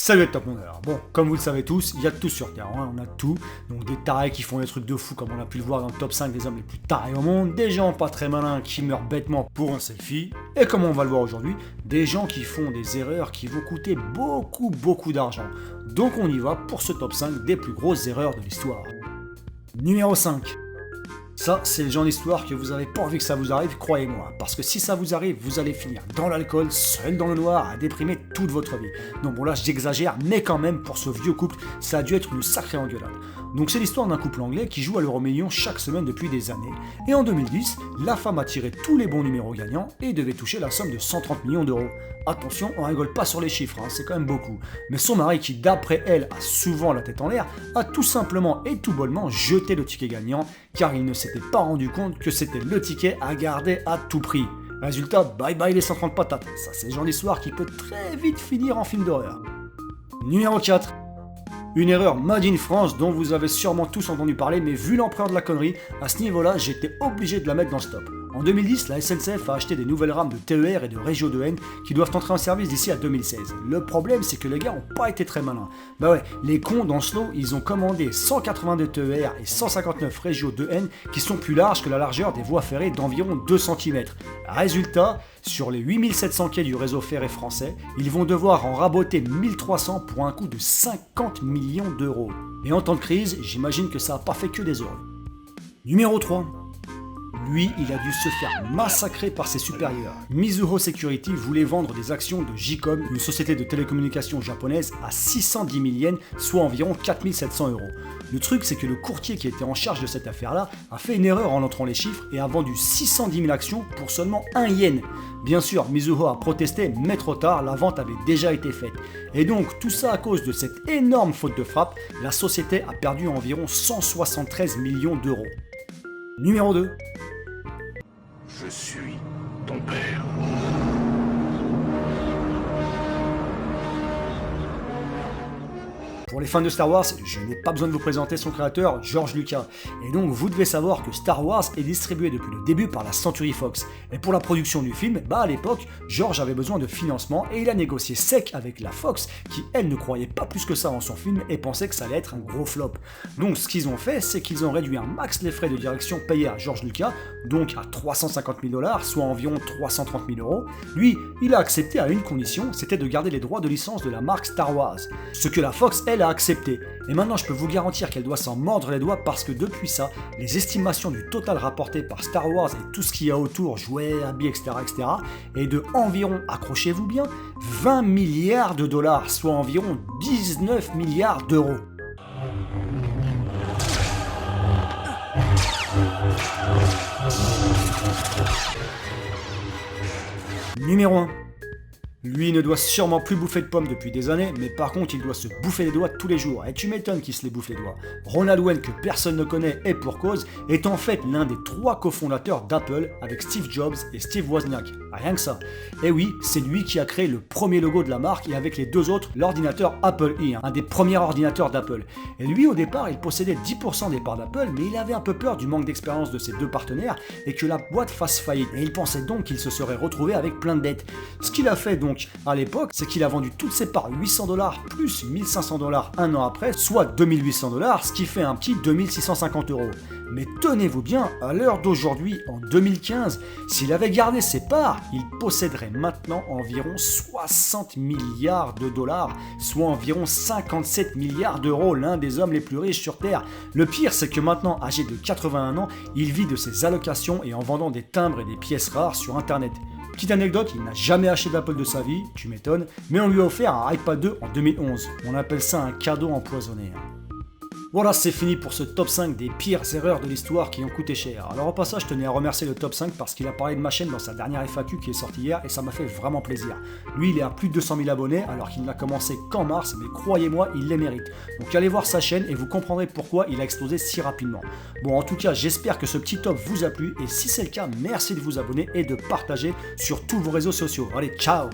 Salut les top modèles. Bon, comme vous le savez tous, il y a de tout sur Terre, hein, on a de tout. Donc des tarés qui font des trucs de fou comme on a pu le voir dans le top 5 des hommes les plus tarés au monde, des gens pas très malins qui meurent bêtement pour un selfie, et comme on va le voir aujourd'hui, des gens qui font des erreurs qui vont coûter beaucoup d'argent. Donc on y va pour ce top 5 des plus grosses erreurs de l'histoire. Numéro 5. Ça, c'est le genre d'histoire que vous avez pas envie que ça vous arrive, croyez-moi. Parce que si ça vous arrive, vous allez finir dans l'alcool, seul dans le noir, à déprimer toute votre vie. Donc bon là, j'exagère, mais quand même, pour ce vieux couple, ça a dû être une sacrée engueulade. Donc c'est l'histoire d'un couple anglais qui joue à l'euro-million chaque semaine depuis des années. Et en 2010, la femme a tiré tous les bons numéros gagnants et devait toucher la somme de 130 millions d'euros. Attention, on rigole pas sur les chiffres, hein, c'est quand même beaucoup. Mais son mari, qui d'après elle a souvent la tête en l'air, a tout simplement et tout bonnement jeté le ticket gagnant, car il ne s'était pas rendu compte que c'était le ticket à garder à tout prix. Résultat, bye bye les 130 patates. Ça, c'est le genre d'histoire qui peut très vite finir en film d'horreur. Numéro 4. Une erreur made in France dont vous avez sûrement tous entendu parler, mais vu l'ampleur de la connerie, à ce niveau-là, j'étais obligé de la mettre dans le stop. En 2010, la SNCF a acheté des nouvelles rames de TER et de Régio 2N qui doivent entrer en service d'ici à 2016. Le problème, c'est que les gars ont pas été très malins. Bah ouais, les cons dans ce lot, ils ont commandé 182 TER et 159 Régio 2N qui sont plus larges que la largeur des voies ferrées d'environ 2 cm. Résultat, sur les 8700 quais du réseau ferré français, ils vont devoir en raboter 1300 pour un coût de 50 millions d'euros. Et en temps de crise, j'imagine que ça n'a pas fait que des heureux. Numéro 3. Lui, il a dû se faire massacrer par ses supérieurs. Mizuho Security voulait vendre des actions de J-Com, une société de télécommunications japonaise, à 610 000 yens, soit environ 4700 euros. Le truc, c'est que le courtier qui était en charge de cette affaire-là a fait une erreur en entrant les chiffres et a vendu 610 000 actions pour seulement 1 yen. Bien sûr, Mizuho a protesté, mais trop tard, la vente avait déjà été faite. Et donc, tout ça à cause de cette énorme faute de frappe, la société a perdu environ 173 millions d'euros. Numéro 2. Je suis ton père. Pour les fans de Star Wars, je n'ai pas besoin de vous présenter son créateur, George Lucas. Et donc vous devez savoir que Star Wars est distribué depuis le début par la Century Fox. Et pour la production du film, à l'époque, George avait besoin de financement et il a négocié sec avec la Fox, qui elle ne croyait pas plus que ça en son film et pensait que ça allait être un gros flop. Donc ce qu'ils ont fait, c'est qu'ils ont réduit un max les frais de direction payés à George Lucas, donc à 350 000 $, soit environ 330 000 euros. Lui, il a accepté à une condition, c'était de garder les droits de licence de la marque Star Wars. Ce que la Fox, elle, a accepté. Et maintenant, je peux vous garantir qu'elle doit s'en mordre les doigts parce que depuis ça, les estimations du total rapporté par Star Wars et tout ce qu'il y a autour, jouets, habits, etc., est de environ, accrochez-vous bien, 20 milliards de dollars, soit environ 19 milliards d'euros. Numéro 1. Lui ne doit sûrement plus bouffer de pommes depuis des années, mais par contre il doit se bouffer les doigts tous les jours. Et tu m'étonnes qu'il se les bouffe les doigts. Ronald Wayne, que personne ne connaît et pour cause, est en fait l'un des 3 cofondateurs d'Apple avec Steve Jobs et Steve Wozniak. Rien que ça. Et oui, c'est lui qui a créé le premier logo de la marque et avec les 2 autres, l'ordinateur Apple I, un des premiers ordinateurs d'Apple. Et lui au départ, il possédait 10% des parts d'Apple, mais il avait un peu peur du manque d'expérience de ses 2 partenaires et que la boîte fasse faillite. Et il pensait donc qu'il se serait retrouvé avec plein de dettes. Ce qu'il a fait donc à l'époque, c'est qu'il a vendu toutes ses parts 800 $ plus 1500 $ un an après, soit 2800 $, ce qui fait un petit 2650 euros. Mais tenez-vous bien, à l'heure d'aujourd'hui, en 2015, s'il avait gardé ses parts, il posséderait maintenant environ 60 milliards de dollars, soit environ 57 milliards d'euros, l'un des hommes les plus riches sur Terre. Le pire, c'est que maintenant, âgé de 81 ans, il vit de ses allocations et en vendant des timbres et des pièces rares sur Internet. Petite anecdote, il n'a jamais acheté d'Apple de sa vie, tu m'étonnes, mais on lui a offert un iPad 2 en 2011. On appelle ça un cadeau empoisonné. Voilà, c'est fini pour ce top 5 des pires erreurs de l'histoire qui ont coûté cher. Alors au passage, je tenais à remercier le top 5 parce qu'il a parlé de ma chaîne dans sa dernière FAQ qui est sortie hier et ça m'a fait vraiment plaisir. Lui, il est à plus de 200 000 abonnés alors qu'il n'a commencé qu'en mars, mais croyez-moi, il les mérite. Donc allez voir sa chaîne et vous comprendrez pourquoi il a explosé si rapidement. Bon, en tout cas, j'espère que ce petit top vous a plu et si c'est le cas, merci de vous abonner et de partager sur tous vos réseaux sociaux. Allez, ciao!